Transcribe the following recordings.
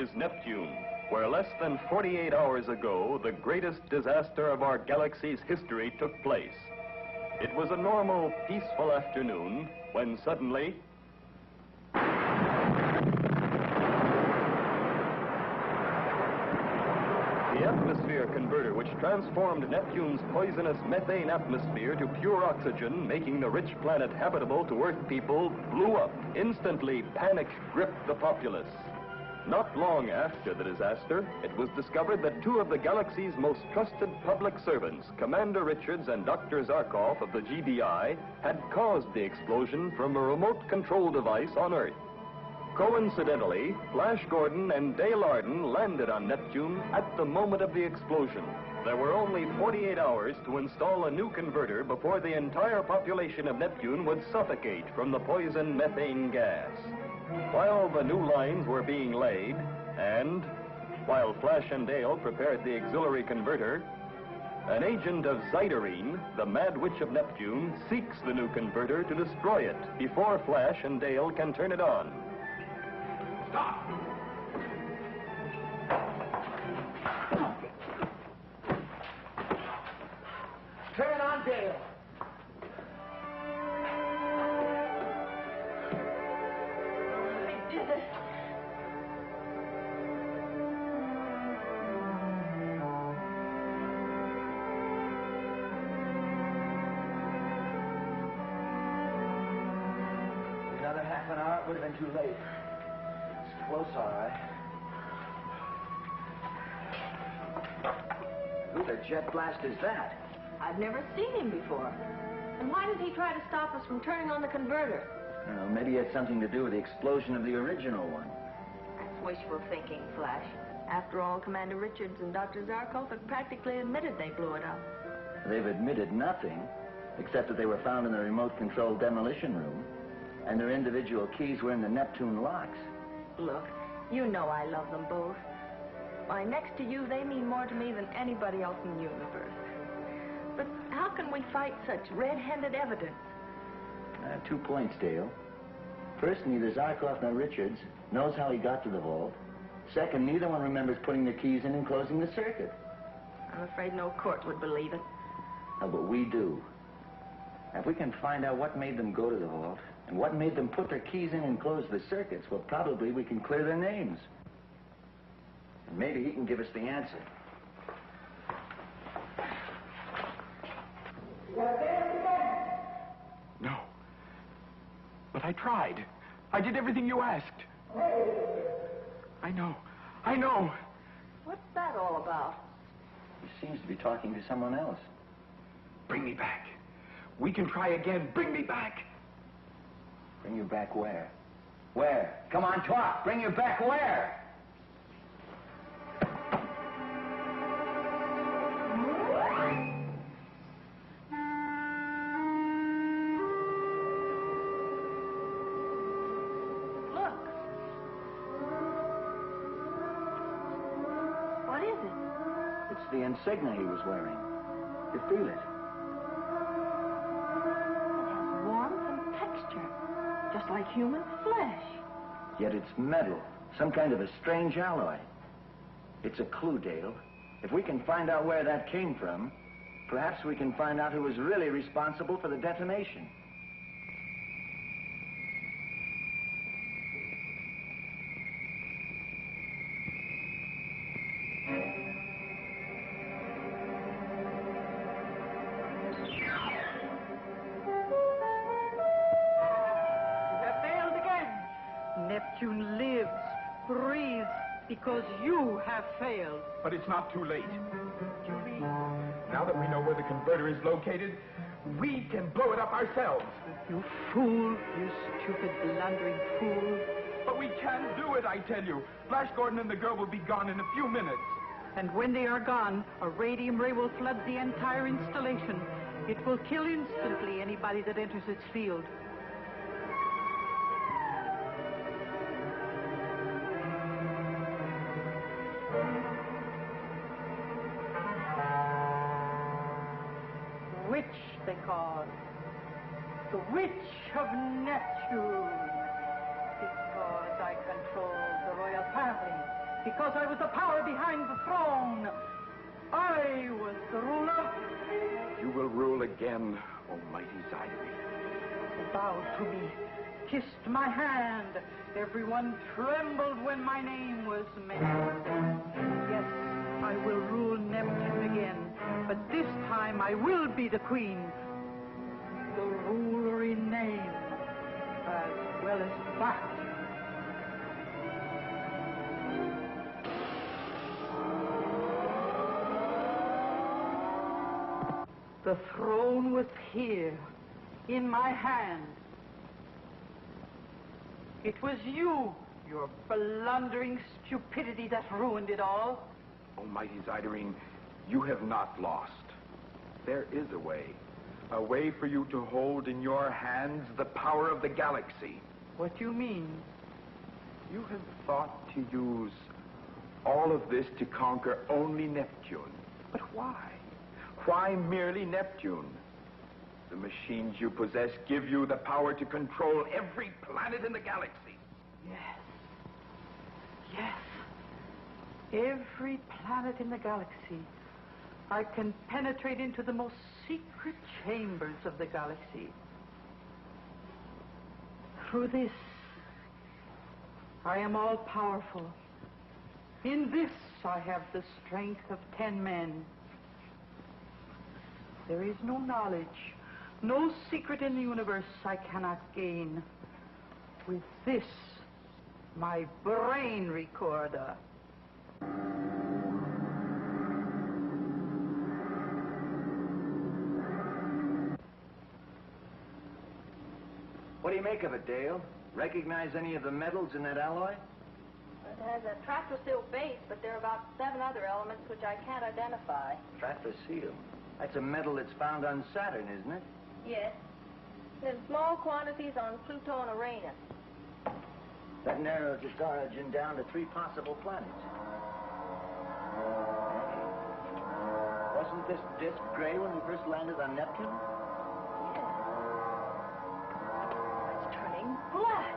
is Neptune, where less than 48 hours ago, the greatest disaster of our galaxy's history took place. It was a normal, peaceful afternoon when suddenly... the atmosphere converter, which transformed Neptune's poisonous methane atmosphere to pure oxygen, making the rich planet habitable to Earth people, blew up. Instantly, panic gripped the populace. Not long after the disaster, it was discovered that two of the galaxy's most trusted public servants, Commander Richards and Dr. Zarkov of the GBI, had caused the explosion from a remote control device on Earth. Coincidentally, Flash Gordon and Dale Arden landed on Neptune at the moment of the explosion. There were only 48 hours to install a new converter before the entire population of Neptune would suffocate from the poison methane gas. While the new lines were being laid, and while Flash and Dale prepared the auxiliary converter, an agent of Zydereen, the Mad Witch of Neptune, seeks the new converter to destroy it before Flash and Dale can turn it on. Stop! Turn it on, Dale. I did it. Another half an hour, it would have been too late. Close, all right. Who the jet blast is that? I've never seen him before. And why did he try to stop us from turning on the converter? Well, maybe it had something to do with the explosion of the original one. That's wishful thinking, Flash. After all, Commander Richards and Dr. Zarkov have practically admitted they blew it up. They've admitted nothing, except that they were found in the remote-controlled demolition room, and their individual keys were in the Neptune locks. Look, you know I love them both. Why, next to you, they mean more to me than anybody else in the universe. But how can we fight such red-handed evidence? 2 points, Dale. First, neither Zarkov nor Richards knows how he got to the vault. Second, neither one remembers putting the keys in and closing the circuit. I'm afraid no court would believe it. Oh, but we do. If we can find out what made them go to the vault, and what made them put their keys in and close the circuits, well, probably we can clear their names. And maybe he can give us the answer. No. But I tried. I did everything you asked. I know. What's that all about? He seems to be talking to someone else. Bring me back. We can try again. Bring me back. Bring you back where? Where? Come on, talk. Bring you back where? Look. What is it? It's the insignia he was wearing. You feel it? Just like human flesh. Yet it's metal, some kind of a strange alloy. It's a clue, Dale. If we can find out where that came from, perhaps we can find out who was really responsible for the detonation. Neptune lives, breathes, because you have failed. But it's not too late. Julie, now that we know where the converter is located, we can blow it up ourselves. You fool, you stupid, blundering fool. But we can do it, I tell you. Flash Gordon and the girl will be gone in a few minutes. And when they are gone, a radium ray will flood the entire installation. It will kill instantly anybody that enters its field. Witch, they call it. The Witch of Neptune. Because I control the royal family. because I was the power behind the throne. I was the ruler. You will rule again, almighty Zydereen. They bowed to me, kissed my hand. Everyone trembled when my name was mentioned. Yes, I will rule Neptune again, but this time I will be the queen. The ruler in name, as well as fact. The throne was here, in my hand. It was you, your blundering stupidity, that ruined it all. Almighty Zydereen, you have not lost. There is a way for you to hold in your hands the power of the galaxy. What do you mean? You have thought to use all of this to conquer only Neptune. But why? Why merely Neptune? The machines you possess give you the power to control every planet in the galaxy. Yes. Yes. Every planet in the galaxy. I can penetrate into the most secret chambers of the galaxy. Through this, I am all powerful. In this, I have the strength of 10 men. There is no knowledge, no secret in the universe I cannot gain. With this, my brain recorder. What do you make of it, Dale? Recognize any of the metals in that alloy? It has a trapezoidal base, but there are about 7 other elements which I can't identify. Trapezoidal. That's a metal that's found on Saturn, isn't it? Yes. In small quantities on Pluto and Uranus. That narrows its origin down to 3 possible planets. Wasn't this disk gray when we first landed on Neptune? Yes. It's turning black.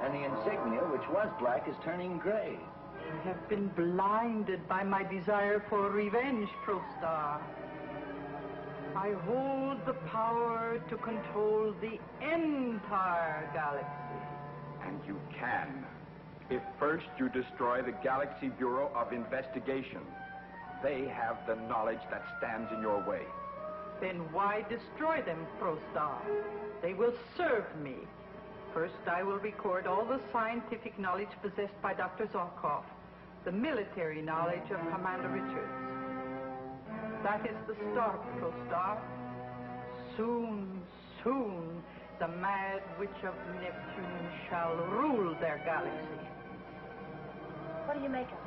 And the insignia, which was black, is turning gray. I have been blinded by my desire for revenge, Prostar. I hold the power to control the entire galaxy. And you can, if first you destroy the Galactic Bureau of Investigation. They have the knowledge that stands in your way. Then why destroy them, Prostar? They will serve me. First, I will record all the scientific knowledge possessed by Dr. Zarkov, the military knowledge of Commander Richards. That is the start, Prostar. Soon, soon, the mad witch of Neptune shall rule their galaxy. What do you make of it?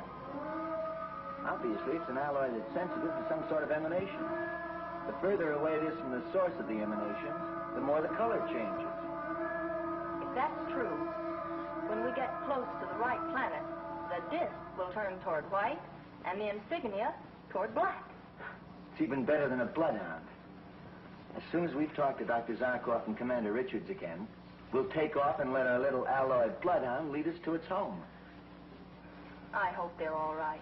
Obviously, it's an alloy that's sensitive to some sort of emanation. The further away it is from the source of the emanation, the more the color changes. If that's true, when we get close to the right planet, the disk will turn toward white and the insignia toward black. It's even better than a bloodhound. As soon as we've talked to Dr. Zarkov and Commander Richards again, we'll take off and let our little alloy bloodhound lead us to its home. I hope they're all right.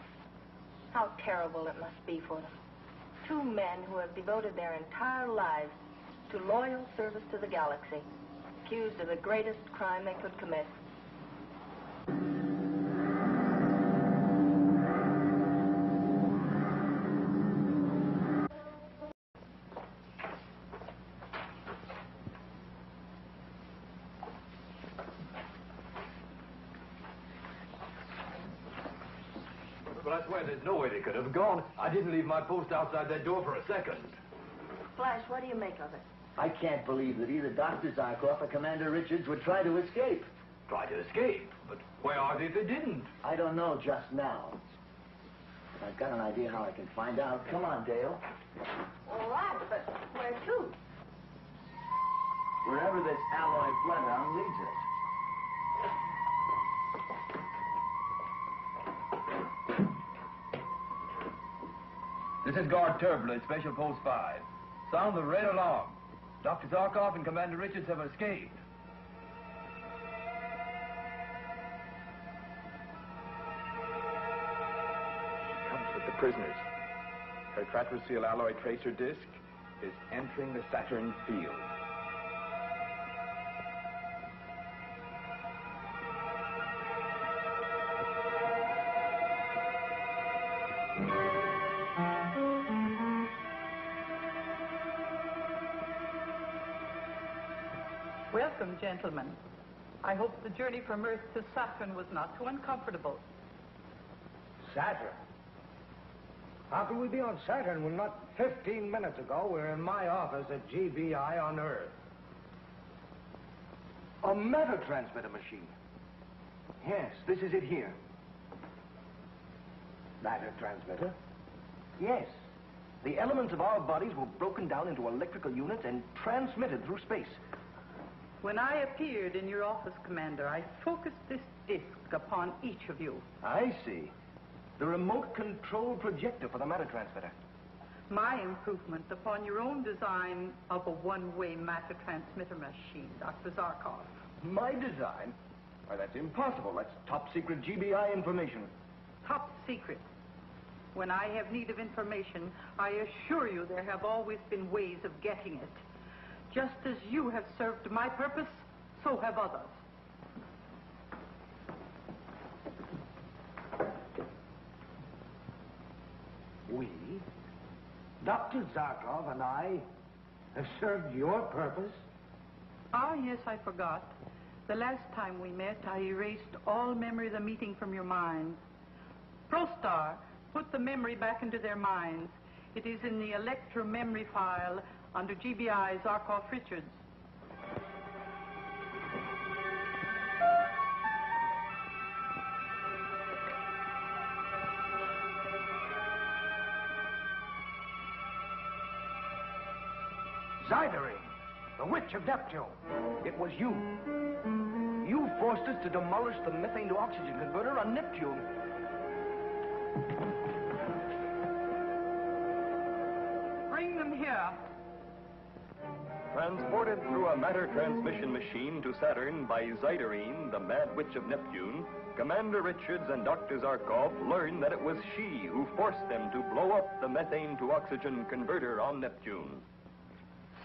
How terrible it must be for them. 2 men who have devoted their entire lives to loyal service to the galaxy, accused of the greatest crime they could commit. But I swear there's no way they could have gone. I didn't leave my post outside that door for a second. Flash, what do you make of it? I can't believe that either Dr. Zarkov or Commander Richards would try to escape. Try to escape? But where are they if they didn't? I don't know just now. But I've got an idea how I can find out. Come on, Dale. All right, but where to? Wherever this alloy bloodhound leads us. This is Guard Turbulent, Special Post 5. Sound the red alarm. Dr. Zarkov and Commander Richards have escaped. the prisoners. Her trapezoidal alloy tracer disk is entering the Saturn field. Welcome, gentlemen. I hope the journey from Earth to Saturn was not too uncomfortable. Saturn? How can we be on Saturn when not 15 minutes ago we were in my office at GBI on Earth? A matter transmitter machine. Yes, this is it here. Matter transmitter? Yes. The elements of our bodies were broken down into electrical units and transmitted through space. When I appeared in your office, Commander, I focused this disc upon each of you. I see. The remote control projector for the matter transmitter. My improvement upon your own design of a one-way matter transmitter machine, Dr. Zarkov. My design? Why, that's impossible. That's top secret GBI information. Top secret. When I have need of information, I assure you there have always been ways of getting it. Just as you have served my purpose, so have others. We, Dr. Zarkov and I, have served your purpose? Ah, yes, I forgot. The last time we met, I erased all memory of the meeting from your minds. ProStar put the memory back into their minds. It is in the electro-memory file under GBI Zarkov Richards. Zydereen, the witch of Neptune. It was you. You forced us to demolish the methane to oxygen converter on Neptune. Bring them here. Transported through a matter transmission machine to Saturn by Zydereen, the Mad Witch of Neptune, Commander Richards and Dr. Zarkov learned that it was she who forced them to blow up the methane to oxygen converter on Neptune.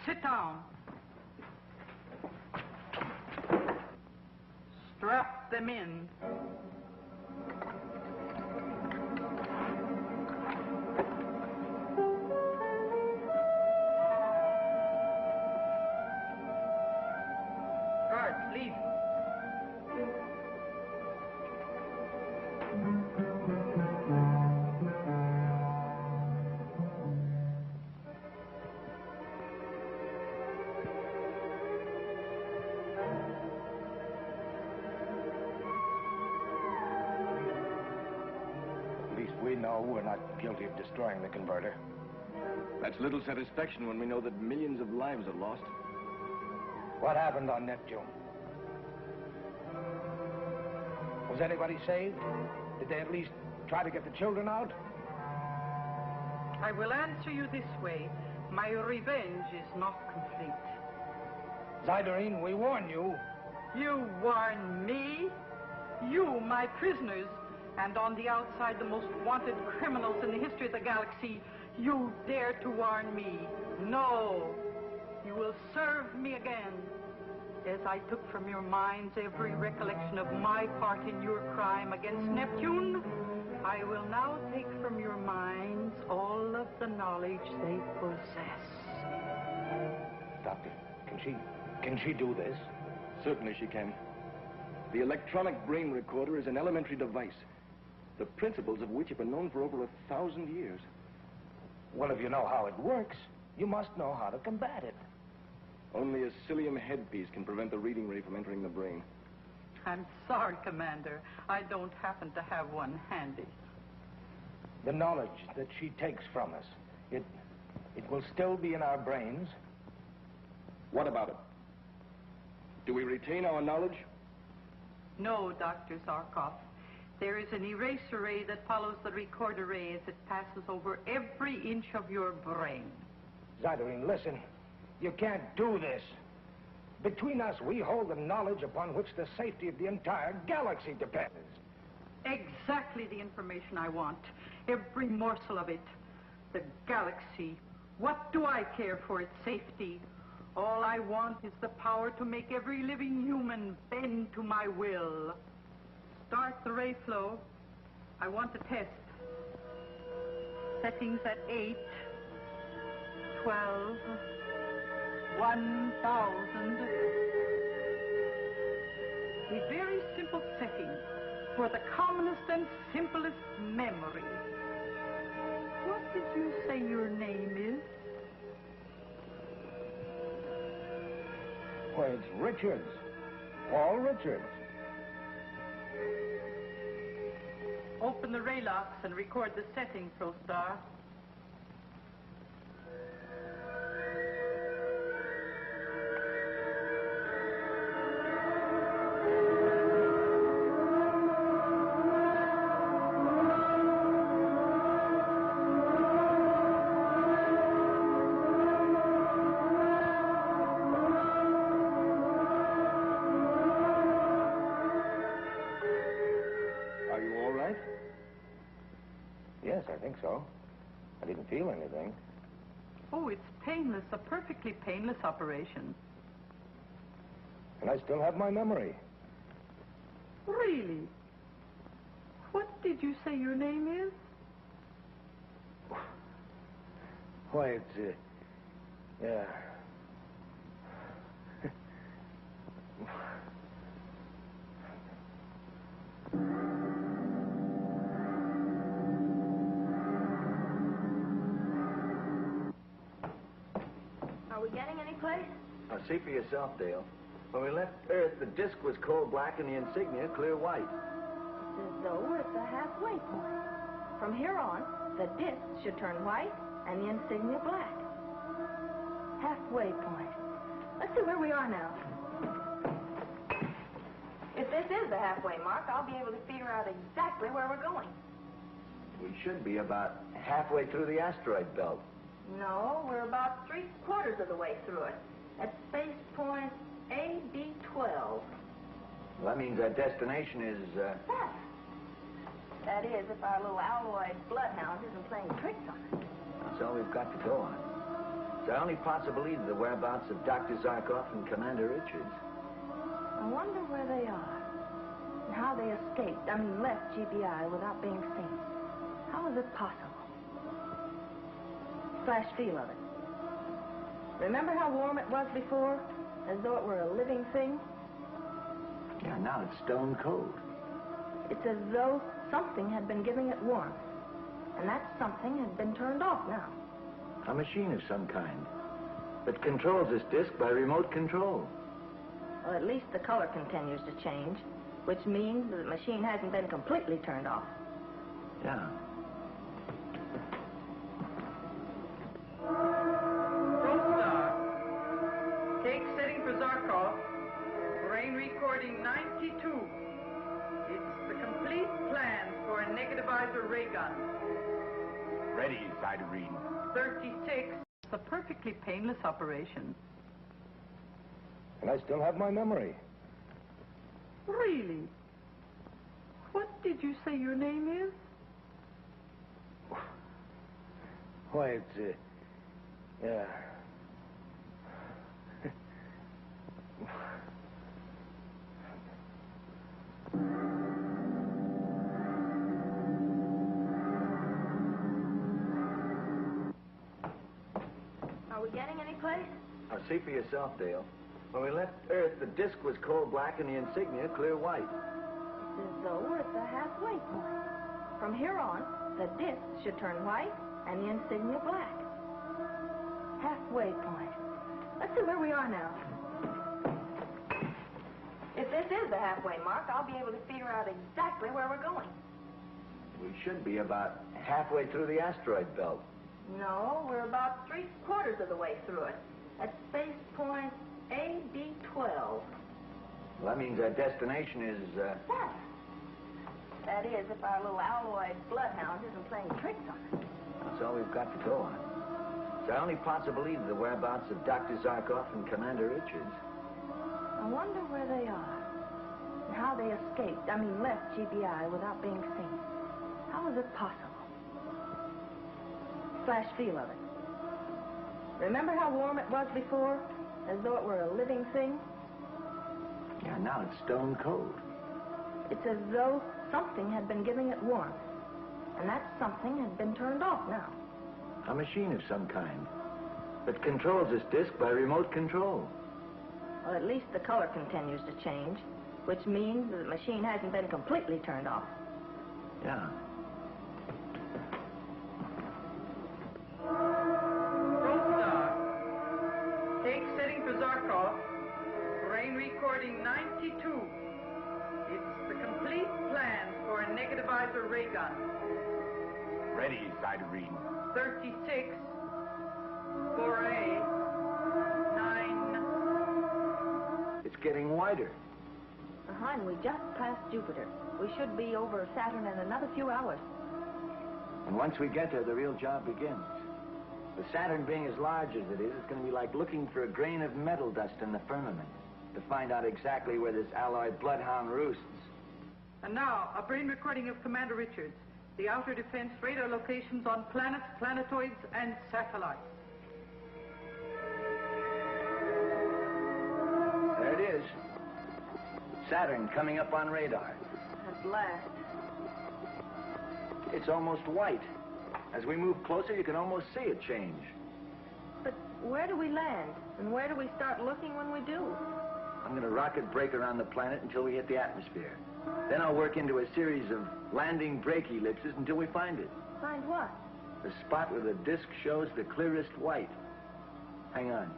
Sit down. Strap them in. Guards, leave. At least we know we're not guilty of destroying the converter. That's little satisfaction when we know that millions of lives are lost. What happened on Neptune? Was anybody saved? Did they at least try to get the children out? I will answer you this way. My revenge is not complete. Zydereen, we warn you. You warn me? You, my prisoners, and on the outside the most wanted criminals in the history of the galaxy, you dare to warn me. No. You will serve me again. As I took from your minds every recollection of my part in your crime against Neptune, I will now take from your minds all of the knowledge they possess. Doctor, can she do this? Certainly she can. The electronic brain recorder is an elementary device, the principles of which have been known for over 1,000 years. Well, if you know how it works, you must know how to combat it. Only a psyllium headpiece can prevent the reading ray from entering the brain. I'm sorry, Commander. I don't happen to have one handy. The knowledge that she takes from us, it will still be in our brains. What about it? Do we retain our knowledge? No, Dr. Zarkov. There is an eraser ray that follows the recorder ray as it passes over every inch of your brain. Zydereen, listen. You can't do this. Between us, we hold the knowledge upon which the safety of the entire galaxy depends. Exactly the information I want. every morsel of it. The galaxy. What do I care for its safety? All I want is the power to make every living human bend to my will. Start the ray flow. I want to test. Settings at 8, 12, 1,000. A very simple setting for the commonest and simplest memory. What did you say your name is? Why, it's Richards. Paul Richards. Open the ray locks and record the setting, ProStar. Yes, I think so. I didn't feel anything. Oh, it's painless, a perfectly painless operation. And I still have my memory. Really? What did you say your name is? Why, it's, yeah. Are we getting any place? Now, see for yourself, Dale. When we left Earth, the disk was coal black and the insignia clear white. It's as though we're at the halfway point. From here on, the disc should turn white and the insignia black. Halfway point. Let's see where we are now. If this is the halfway mark, I'll be able to figure out exactly where we're going. We should be about halfway through the asteroid belt. No, we're about 3/4 of the way through it. At space point AB12. Well, that means our destination is, Saturn. That is, if our little alloyed bloodhound isn't playing tricks on us. That's all we've got to go on. It's our only possibility of the whereabouts of Dr. Zarkov and Commander Richards. I wonder where they are. And how they left GBI without being seen. How is it possible? Flash feel of it. Remember how warm it was before? As though it were a living thing? Yeah, now it's stone cold. It's as though something had been giving it warmth. And that something had been turned off now. A machine of some kind that controls this disk by remote control. Well, at least the color continues to change, which means that the machine hasn't been completely turned off. Yeah. ProStar. Take setting for Zarkov. Brain recording 92. It's the complete plan for a negativizer ray gun. Ready, Zydereen. 36. It's a perfectly painless operation. And I still have my memory. Really? What did you say your name is? Why, it's, yeah. Are we getting any place? Now, see for yourself, Dale. When we left Earth, the disk was coal black and the insignia clear white. It's as though we're at the halfway point. From here on, the disc should turn white and the insignia black. Halfway point. Let's see where we are now. If this is the halfway mark, I'll be able to figure out exactly where we're going. We should be about halfway through the asteroid belt. No, we're about 3/4 of the way through it. At space point AB12. Well, that means our destination is, Saturn. That is, if our little alloyed bloodhound isn't playing tricks on us. That's all we've got to go on. It's our only possibility of the whereabouts of Dr. Zarkov and Commander Richards. I wonder where they are. And how they left GBI without being seen. How is it possible? flash feel of it. Remember how warm it was before? As though it were a living thing? Yeah, now it's stone cold. It's as though something had been giving it warmth. And that something has been turned off now. A machine of some kind that controls this disc by remote control. Well, at least the color continues to change, which means that the machine hasn't been completely turned off. Yeah. ProStar. Take setting for Zarkov. Brain recording 92. It's the complete plan for a negativizer ray gun. Ready, Zydereen. 36. 4A. 9. It's getting wider. Behind, we just passed Jupiter. We should be over Saturn in another few hours. And once we get there, the real job begins. With Saturn being as large as it is, it's going to be like looking for a grain of metal dust in the firmament to find out exactly where this alloyed bloodhound roosts. And now, a brain recording of Commander Richards. The outer defense radar locations on planets, planetoids, and satellites. There it is. Saturn coming up on radar. At last. It's almost white. As we move closer, you can almost see it change. But where do we land? And where do we start looking when we do? I'm going to rocket brake around the planet until we hit the atmosphere. Then I'll work into a series of landing brake ellipses until we find it. Find what? The spot where the disk shows the clearest white. Hang on.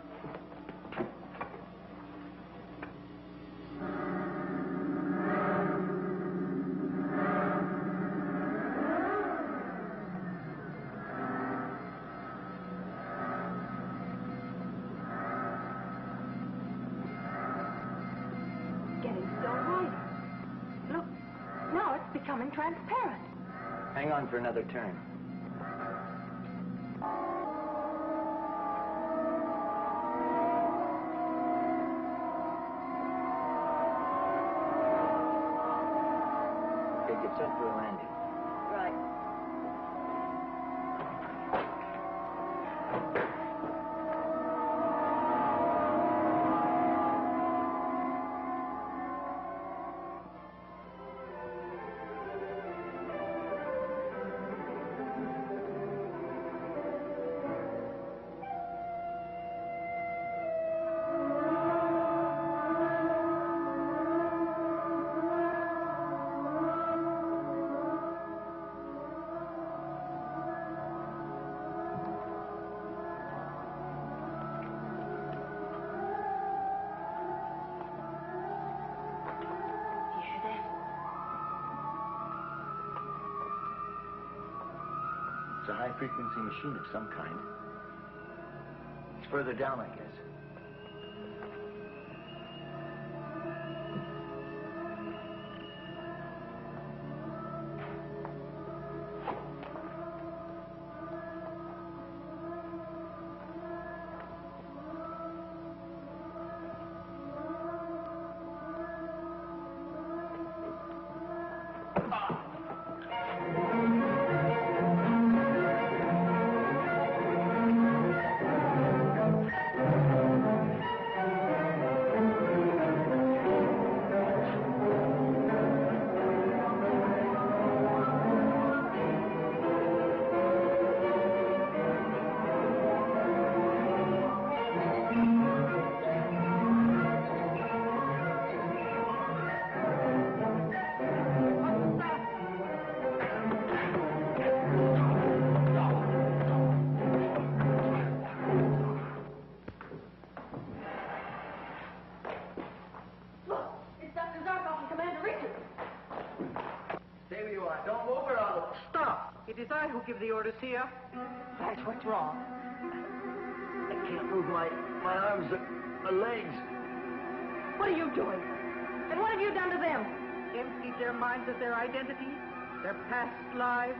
Becoming transparent. Hang on for another turn. Okay, get set for a landing. Right. It's a high-frequency machine of some kind. It's further down, I guess. It is I who give the orders here. That's what's wrong. I can't move my arms or legs. What are you doing? And what have you done to them? Emptied their minds of their identity, their past lives,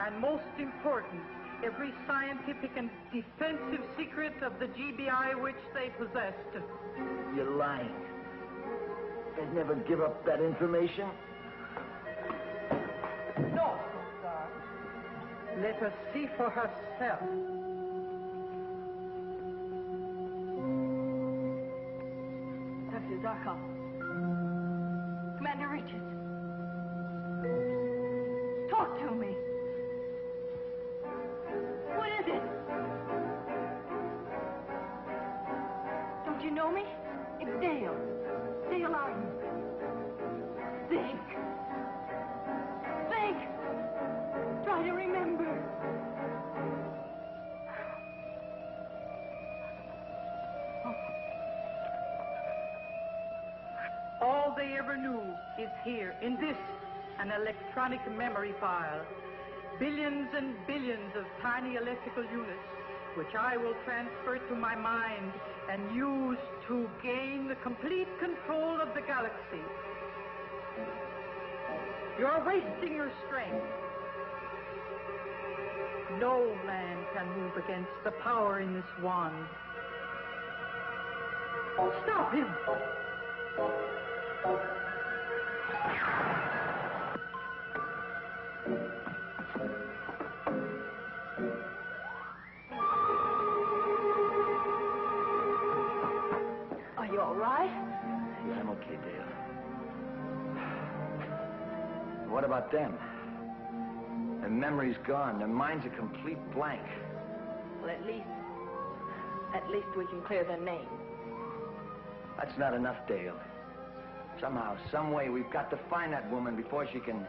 and most important, every scientific and defensive secret of the GBI which they possessed. You're lying. They'd never give up that information. No, Let her see for herself. Dr. Zarkov. Commander Richards. Talk to me. What is it? Don't you know me? It's Dale. Dale Arden. Think. Think. Try to remember. All they ever knew is here, in this, an electronic memory file. Billions and billions of tiny electrical units, which I will transfer to my mind and use to gain the complete control of the galaxy. You're wasting your strength. No man can move against the power in this wand. Stop him! Are you all right? Yeah, I'm okay, Dale. What about them? Their memory's gone. Their mind's a complete blank. Well, at least we can clear their names. That's not enough, Dale. Somehow, some way, we've got to find that woman before she can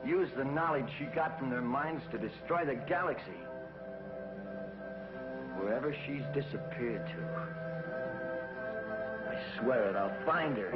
use the knowledge she got from their minds to destroy the galaxy. Wherever she's disappeared to. I swear it, I'll find her.